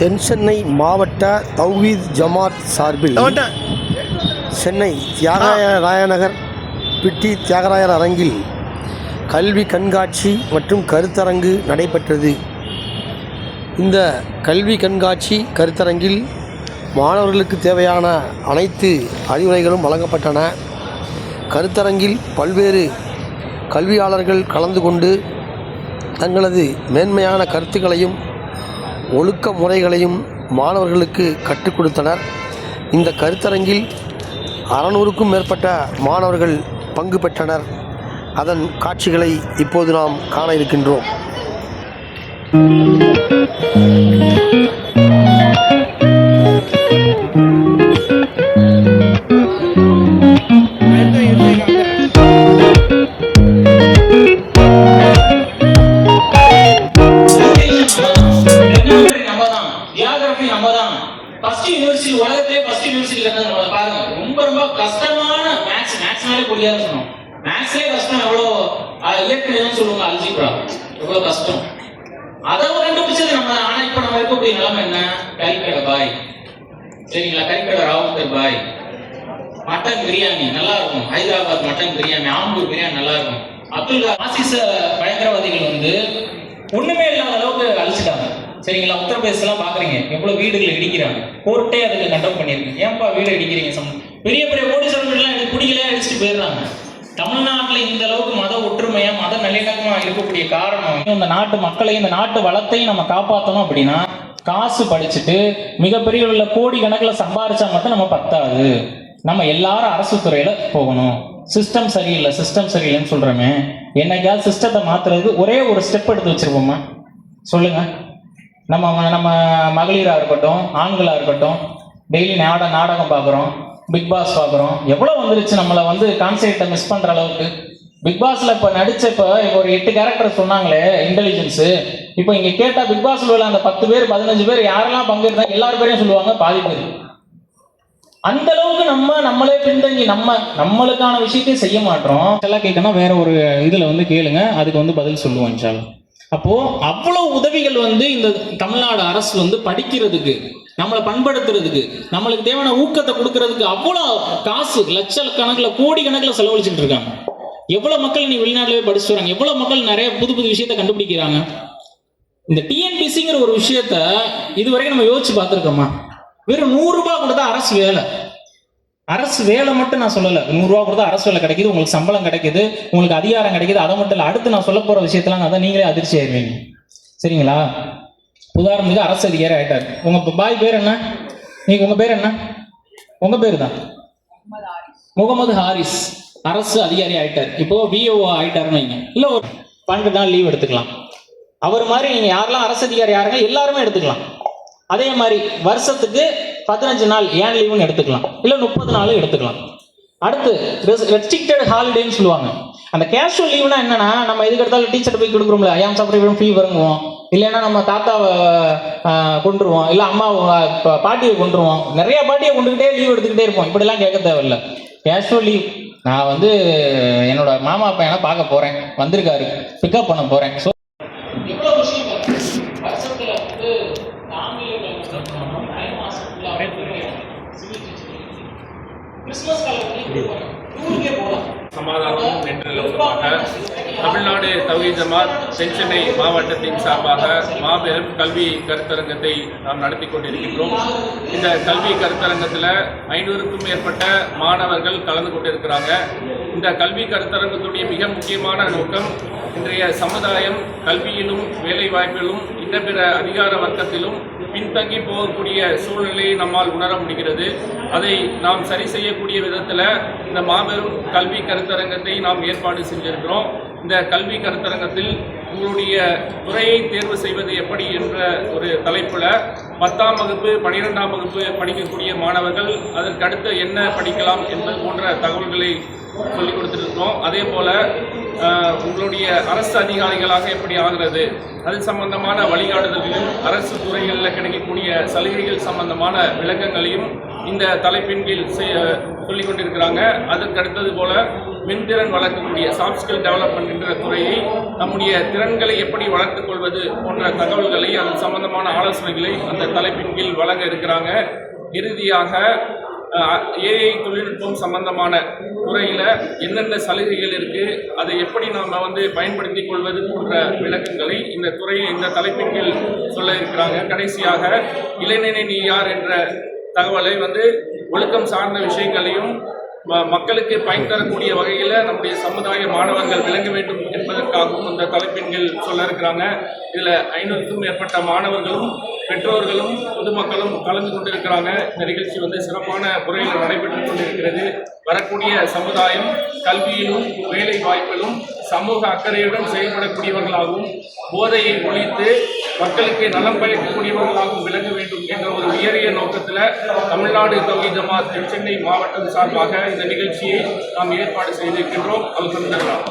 தென்சென்னை மாவட்ட தௌஹீத் ஜமாத் சார்பில் சென்னை தியாகராய நகர் பிட்டி தியாகராயர் அரங்கில் கல்வி கண்காட்சி மற்றும் கருத்தரங்கு நடைபெற்றது. இந்த கல்வி கண்காட்சி கருத்தரங்கில் மாணவர்களுக்கு தேவையான அனைத்து அறிவுரைகளும் வழங்கப்பட்டன. கருத்தரங்கில் பல்வேறு கல்வியாளர்கள் கலந்து கொண்டு தங்களது மேன்மையான கருத்துக்களையும் ஒழுக்க முறைகளையும் மாணவர்களுக்கு கற்றுக் கொடுத்தனர். இந்த கருத்தரங்கில் 600க்கும் மேற்பட்ட மாணவர்கள் பங்கு பெற்றனர். அதன் காட்சிகளை இப்போது நாம் காண இருக்கின்றோம். ஃபர்ஸ்ட் யூனிவர்சிட்டி உலகத்திலே ஃபர்ஸ்ட் யூனிவர்சிட்டில இருந்து நம்ம பாருங்க. ரொம்ப கஷ்டமான மேத்ஸ்னாலே புரியாது சொன்னோம். மேத்ஸ்லயே கஷ்டம் எவ்வளோ, இயற்கைன்னு சொல்லுவாங்க அல்ஜிப்ரா, எவ்வளோ கஷ்டம். அதை கண்டுபிடிச்சது நம்ம. ஆனா இப்ப நம்ம இருக்கக்கூடிய நிலைமை என்ன? கறிக்கடை பாய், சரிங்களா? கறிக்கடை ராவுத்தர் பாய், மட்டன் பிரியாணி நல்லா இருக்கும், ஹைதராபாத் மட்டன் பிரியாணி, ஆம்பூர் பிரியாணி நல்லா இருக்கும். அப்துல் ஆசிஸ பயங்கரவாதிகள் ஒண்ணுமே இல்லாத அளவுக்கு அழிச்சிட்டாங்க, சரிங்களா? உத்தரப்பிரதேசலாம் பாக்குறீங்க எவ்வளவு வீடுகள் இடிக்கிறாங்க. கோர்ட்டே அதுக்கு கண்டெம் பண்ணிருக்கு. ஏன்பா வீடு இடிக்கிறீங்க? பெரிய பெரிய கோடீஸ்வரர்கள்லாம் எனக்கு பிடிக்கல அடிச்சுட்டு போயிடுறாங்க. தமிழ்நாட்டுல இந்த அளவுக்கு மத ஒற்றுமையா மத நல்லிணக்கமா இருக்கக்கூடிய காரணம், இந்த நாட்டு மக்களையும் இந்த நாட்டு வளத்தையும் நம்ம காப்பாற்றணும் அப்படின்னா காசு படிச்சுட்டு மிகப்பெரிய உள்ள கோடி கணக்கில் சம்பாரிச்சா மட்டும் நம்ம பத்தாது. நம்ம எல்லாரும் அரசு துறையில போகணும். சிஸ்டம் சரியில்லைன்னு சொல்றோமே, என்னைக்காவது சிஸ்டத்தை மாத்துறதுக்கு ஒரே ஒரு ஸ்டெப் எடுத்து வச்சிருப்போமா? சொல்லுங்க. நம்ம மகளிராக இருக்கட்டும், ஆண்களாக இருக்கட்டும், டெய்லி நாடகம் பார்க்குறோம், பிக் பாஸ் பார்க்குறோம். எவ்வளோ வந்துருச்சு நம்மளை கான்செப்டை மிஸ் பண்ணுற அளவுக்கு. பிக் பாஸில் இப்போ நடிச்சப்போ ஒரு 8 கேரக்டர் சொன்னாங்களே இன்டெலிஜென்ஸு. இப்போ இங்கே கேட்டால் பிக் பாஸில் உள்ள அந்த 10 பேர் 15 பேர் யாரெல்லாம் பங்கெடுத்தாங்க எல்லாரும் பேரையும் சொல்லுவாங்க, பாதி பேர். அந்த அளவுக்கு நம்மளே பின்தங்கி நம்மளுக்கான விஷயத்தையும் செய்ய மாட்டோம். எல்லாம் கேட்கணும், வேற ஒரு இதில் கேளுங்க, அதுக்கு பதில் சொல்லுவோம் இன்ஷால்லா. அப்போ அவ்வளவு உதவிகள் இந்த தமிழ்நாடு அரசு படிக்கிறதுக்கு, நம்மளை பண்படுத்துறதுக்கு, நம்மளுக்கு தேவையான ஊக்கத்தை கொடுக்கறதுக்கு அவ்வளவு காசு லட்சக்கணக்கில் கோடி கணக்கில் செலவழிச்சுட்டு இருக்காங்க. எவ்வளவு மக்கள் நீ வெளிநாட்டிலே படிச்சுட்டு வராங்க, எவ்வளவு மக்கள் நிறைய புது விஷயத்தை கண்டுபிடிக்கிறாங்க. இந்த டிஎன்பிசிங்கிற ஒரு விஷயத்த இதுவரைக்கும் நம்ம யோசிச்சு பார்த்துருக்கோமா? வெறும் 100 ரூபாய் கொடுத்தா அரசு வேலை மட்டும் நான் சொல்லலை. 100 ரூபா கொடுத்தா அரசு வேலை கிடைக்குது, உங்களுக்கு சம்பளம் கிடைக்குது, உங்களுக்கு அதிகாரம் கிடைக்குது. அதை மட்டும் இல்லை, அடுத்து நான் சொல்ல போற விஷயத்தெல்லாம் அதான் நீங்களே அதிர்ச்சி ஆயிடுவீங்க, சரிங்களா? உதாரணத்துக்கு அரசு அதிகாரி ஆயிட்டாரு. உங்க பாய் பேர் என்ன? உங்க பேர் என்ன? உங்க பேர் தான் முகமது ஹாரிஸ். அரசு அதிகாரி ஆயிட்டாரு. இப்போ விஓ ஆயிட்டாருன்னு வைங்க, இல்லை ஒரு 12 நாள் லீவ் எடுத்துக்கலாம். அவர் மாதிரி நீங்க யாரெல்லாம் அரசு அதிகாரி யாருங்க எல்லாருமே எடுத்துக்கலாம். அதே மாதிரி வருஷத்துக்கு 15 நாள் ஏன் லீவுன்னு எடுத்துக்கலாம், இல்லை 30 நாள் எடுத்துக்கலாம். அடுத்து ரெஸ்ட்ரிக்டட் ஹாலிடேன்னு சொல்லுவாங்க. அந்த கேஷுவல் லீவ்னா என்னன்னா, நம்ம எதுக்கு எடுத்தாலும் டீச்சர் போய் கொடுக்குறோம்ல, ஐயாம் சாப்பிட்ற ஃபீ வருங்குவோம், இல்லைன்னா நம்ம தாத்தாவை கொண்டுருவோம், இல்லை அம்மாவை பாட்டியை கொண்டுருவோம். நிறைய பாட்டியை கொண்டுகிட்டே லீவ் எடுத்துக்கிட்டே இருப்போம். இப்படிலாம் கேட்க தேவையில்லை. கேஷுவல் லீவ், நான் என்னோட மாமா பையனை பார்க்க போறேன், வந்திருக்காரு, பிக்கப் பண்ண போறேன். ஸோ இவ்வளோ விஷயம் வருஷத்துல சமாதானம் என்ற லட்சமாக தமிழ்நாடு தௌஹீத் ஜமாத் தென்சென்னை மாவட்டத்தின் சார்பாக மாபெரும் கல்வி கருத்தரங்கத்தை நாம் நடத்தி கொண்டிருக்கின்றோம். இந்த கல்வி கருத்தரங்கத்தில் 500க்கும் மேற்பட்ட மாணவர்கள் கலந்து கொண்டிருக்கிறாங்க. இந்த கல்வி கருத்தரங்கத்துடைய மிக முக்கியமான நோக்கம், இன்றைய சமுதாயம் கல்வியிலும் வேலை வாய்ப்பிலும் இன்ன பிற அதிகார வர்க்கத்திலும் பின்தங்கி போகக்கூடிய சூழ்நிலையை நம்மால் உணர முடிகிறது. அதை நாம் சரி செய்யக்கூடிய விதத்தில் இந்த மாபெரும் கல்வி கருத்தரங்கத்தை நாம் ஏற்பாடு செஞ்சிருக்கிறோம். இந்த கல்வி கருத்தரங்கத்தில் உங்களுடைய துறையை தேர்வு செய்வது எப்படி என்ற ஒரு தலைப்பில் 10ஆம் வகுப்பு 12ஆம் வகுப்பு படிக்கக்கூடிய மாணவர்கள் அதற்கடுத்து என்ன படிக்கலாம் என்பது போன்ற தகவல்களை சொல்லிக் கொடுத்துருக்கிறோம். அதே போல் உங்களுடைய அரசு அதிகாரிகளாக எப்படி ஆகிறது அது சம்பந்தமான வழிகாட்டுதல்களையும் அரசு துறைகளில் கிடைக்கக்கூடிய சலுகைகள் சம்பந்தமான விளக்கங்களையும் இந்த தலைப்பின் கீழ் சொல்லிக் கொண்டிருக்கிறாங்க. அதற்கு அடுத்தது போல மென்திறன் வளர்க்கக்கூடிய சாஃப்ட் ஸ்கில் டெவலப்மெண்ட் என்ற துறையை நம்முடைய திறன்களை எப்படி வளர்த்துக் கொள்வது போன்ற தகவல்களை அது சம்பந்தமான ஆலோசனைகளை அந்த தலைப்பின் கீழ் வழங்க இருக்கிறாங்க. இறுதியாக ஏஐ தொழில்நுட்பம் சம்பந்தமான துறையில் என்னென்ன சலுகைகள் இருக்குது, அதை எப்படி நாம் பயன்படுத்திக் கொள்வது போன்ற விளக்கங்களை இந்த துறையை இந்த தலைப்பின் கீழ் சொல்ல இருக்கிறாங்க. கடைசியாக இளைஞனை நீ யார் என்ற தகவலை ஒழுக்கம் சார்ந்த விஷயங்களையும் மக்களுக்கு பயன் தரக்கூடிய வகையில் நம்முடைய சமுதாய மாணவர்கள் விளங்க வேண்டும் என்பதற்காகவும் இந்த தலைப்பின் கீழ் சொல்ல இருக்கிறாங்க. இதில் 500க்கும் மேற்பட்ட மாணவர்களும் பெற்றோர்களும் பொதுமக்களும் கலந்து கொண்டிருக்கிறாங்க. இந்த நிகழ்ச்சி சிறப்பான முறையில் நடைபெற்று கொண்டிருக்கிறது. வரக்கூடிய சமுதாயம் கல்வியிலும் வேலை வாய்ப்பிலும் சமூக அக்கறையுடன் செயல்படக்கூடியவர்களாகவும் போதையை ஒழித்து மக்களுக்கு நலம் பயக்கக்கூடியவர்களாகவும் விளங்க வேண்டும் என்ற ஒரு உயரிய நோக்கத்தில் தமிழ்நாடு தௌஹீத் ஜமாத் தென்சென்னை மாவட்டம் சார்பாக இந்த நிகழ்ச்சியை நாம் ஏற்பாடு செய்திருக்கின்றோம். அல்ஹம்துலில்லாஹ்.